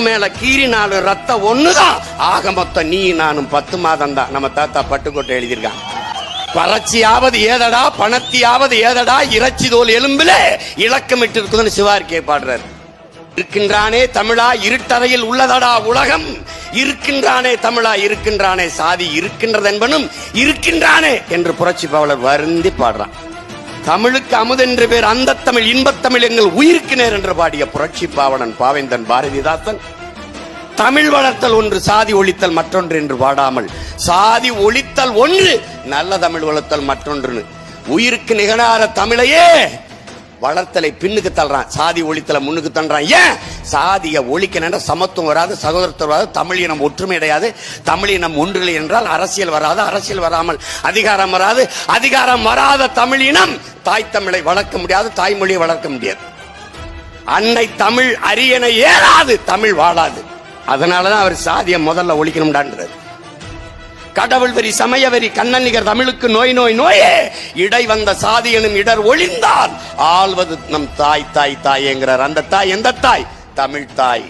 மேல கீறினாலும் ரத்தம் ஒண்ணுதான். ஆக மொத்தம் நீ நானும் 10 மாதம் தான். நம்ம தாத்தா பட்டுக்கோட்டை எழுதியிருக்கான். பறச்சியாவது ஏதடா, பணத்தியாவது ஏதடா, இறைச்சி தோல் எலும்புல இலக்கமிட்டு இருக்குதுன்னு சிவார்க்கே பாடுறாரு. இருக்கின்றானே தமிழா, இருட்டறையில் உள்ளதடா உலகம். இருக்கின்றானே தமிழா, இருக்கின்றானே சாதி, இருக்கின்றது என்பனும் இருக்கின்றானே என்று புரட்சி பாவலர் வருந்தி பாடுறான். தமிழுக்கு அமுதென்று பேர் அந்த தமிழ், இன்பத்தமிழ் எங்கள் உயிருக்கு நேர் என்று பாடிய புரட்சி பாவலன் பாவேந்தன் பாரதிதாசன் தமிழ் வளர்த்தல் ஒன்று, சாதி ஒழித்தல் மற்றொன்று என்று பாடாமல் சாதி ஒழித்தல் ஒன்று, நல்ல தமிழ் வளர்த்தல் மற்றொன்று, உயிருக்கு நிகழார தமிழையே வளர்த்தலை பின்னுக்கு தள்ளுறான், சாதி ஒழித்தலை முன்னுக்கு தள்ளுறான். ஏன்? சாதியை ஒழிக்க சமத்துவம் வராது, சகோதரத்துவம் வராது, தமிழினம் ஒற்றுமை அடையாது. தமிழினம் ஒன்றில்லை என்றால் அரசியல் வராது, அரசியல் வராமல் அதிகாரம் வராது, அதிகாரம் வராத தமிழினம் தாய் தமிழை வளர்க்க முடியாது, தாய்மொழியை வளர்க்க முடியாது. அன்னை தமிழ் அரியணை ஏறாது, தமிழ் வாழாது. அதனாலதான் அவர் சாதியை முதல்ல ஒழிக்கணும்டான்றது. கடவுள் வெறி, சமய வெறி, கண்ணன்னிகர் தமிழுக்கு நோய் நோய் நோயே. இடை வந்த சாதி எனும் இடர் ஒழிந்தால் ஆள்வது நம் தாய் தாய் தாய் என்கிறார். அந்த தாய் எந்த தாய்? தமிழ் தாய்.